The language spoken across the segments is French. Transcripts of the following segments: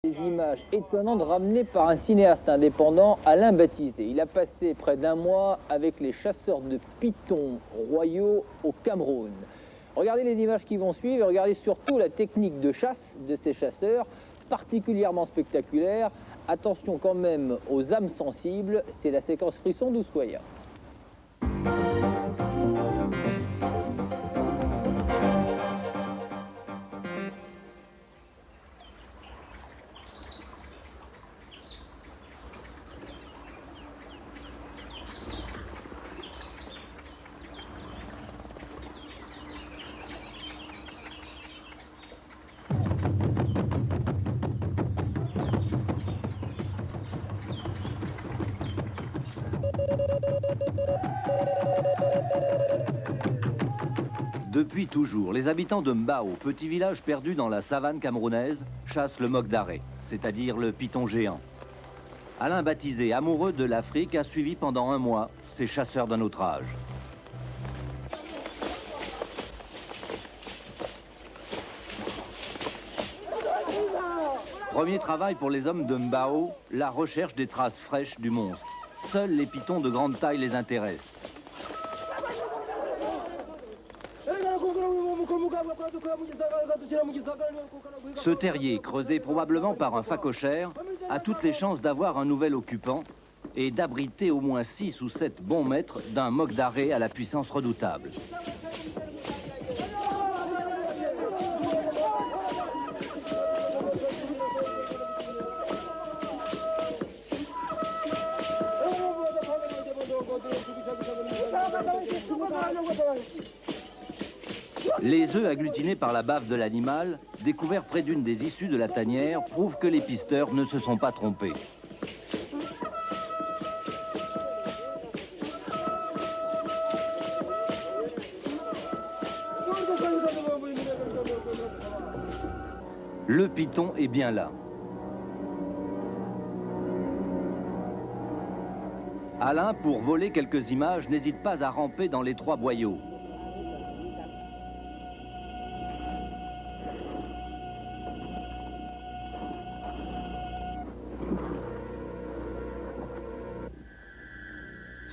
Des images étonnantes ramenées par un cinéaste indépendant, Alain Baptisé. Il a passé près d'un mois avec les chasseurs de pitons royaux au Cameroun. Regardez les images qui vont suivre et regardez surtout la technique de chasse de ces chasseurs, particulièrement spectaculaire. Attention quand même aux âmes sensibles, c'est la séquence frisson d'Oussoya. Depuis toujours, les habitants de Mbao, petit village perdu dans la savane camerounaise, chassent le moque d'arrêt, c'est-à-dire le python géant. Alain Baptisé, amoureux de l'Afrique, a suivi pendant un mois ces chasseurs d'un autre âge. Premier travail pour les hommes de Mbao, la recherche des traces fraîches du monstre. Seuls les pythons de grande taille les intéressent. Ce terrier, creusé probablement par un phacochère, a toutes les chances d'avoir un nouvel occupant et d'abriter au moins 6 ou 7 bons mètres d'un moque d'arrêt à la puissance redoutable. Les œufs agglutinés par la bave de l'animal, découverts près d'une des issues de la tanière, prouvent que les pisteurs ne se sont pas trompés. Le python est bien là. Alain, pour voler quelques images, n'hésite pas à ramper dans les 3 boyaux.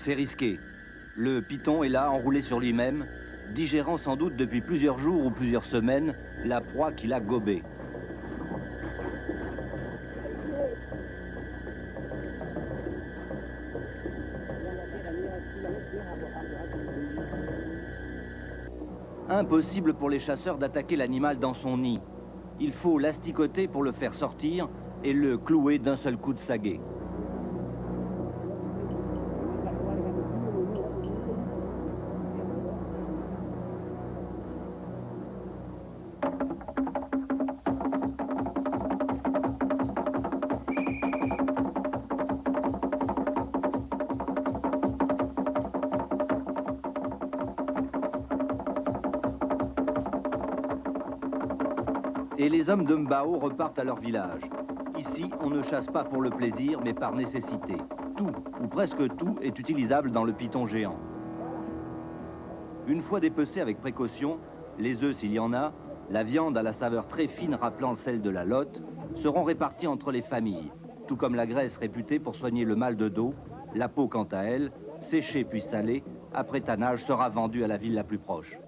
C'est risqué. Le python est là, enroulé sur lui-même, digérant sans doute depuis plusieurs jours ou plusieurs semaines la proie qu'il a gobée. Impossible pour les chasseurs d'attaquer l'animal dans son nid. Il faut l'asticoter pour le faire sortir et le clouer d'un seul coup de saguet. Et les hommes de Mbao repartent à leur village. Ici, on ne chasse pas pour le plaisir, mais par nécessité. Tout, ou presque tout, est utilisable dans le python géant. Une fois dépecés avec précaution, les œufs s'il y en a, la viande à la saveur très fine rappelant celle de la lotte, seront répartis entre les familles, tout comme la graisse réputée pour soigner le mal de dos, la peau quant à elle, séchée puis salée, après tannage sera vendue à la ville la plus proche.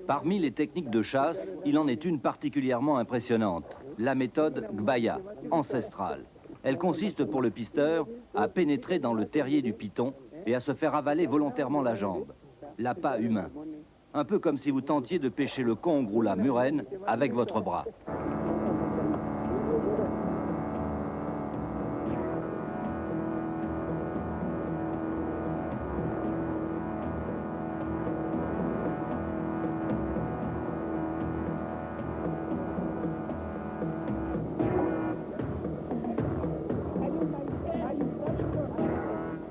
Parmi les techniques de chasse, il en est une particulièrement impressionnante, la méthode Gbaya, ancestrale. Elle consiste pour le pisteur à pénétrer dans le terrier du python et à se faire avaler volontairement la jambe, l'appât humain. Un peu comme si vous tentiez de pêcher le congre ou la murène avec votre bras.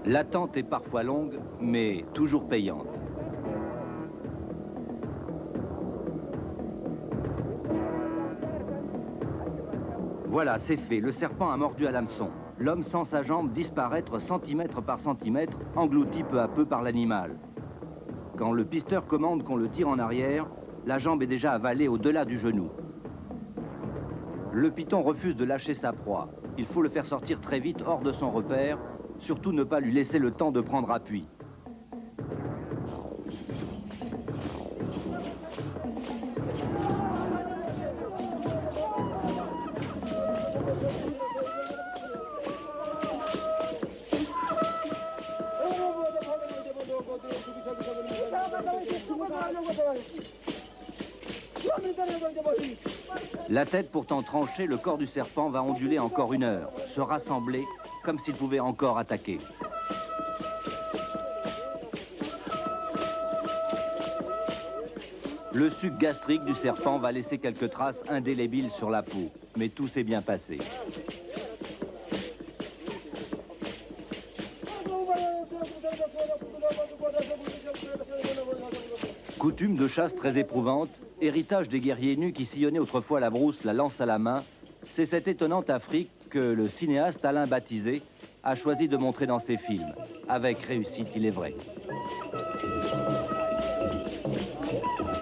L'attente est parfois longue, mais toujours payante. Voilà, c'est fait. Le serpent a mordu à l'hameçon. L'homme sans sa jambe disparaître centimètre par centimètre, englouti peu à peu par l'animal. Quand le pisteur commande qu'on le tire en arrière, la jambe est déjà avalée au-delà du genou. Le python refuse de lâcher sa proie. Il faut le faire sortir très vite hors de son repère, surtout ne pas lui laisser le temps de prendre appui. La tête pourtant tranchée, le corps du serpent va onduler encore 1 heure, se rassembler comme s'il pouvait encore attaquer. Le suc gastrique du serpent va laisser quelques traces indélébiles sur la peau, mais tout s'est bien passé. Coutume de chasse très éprouvante, héritage des guerriers nus qui sillonnaient autrefois la brousse, la lance à la main, c'est cette étonnante Afrique que le cinéaste Alain Baptisé a choisi de montrer dans ses films, avec réussite il est vrai.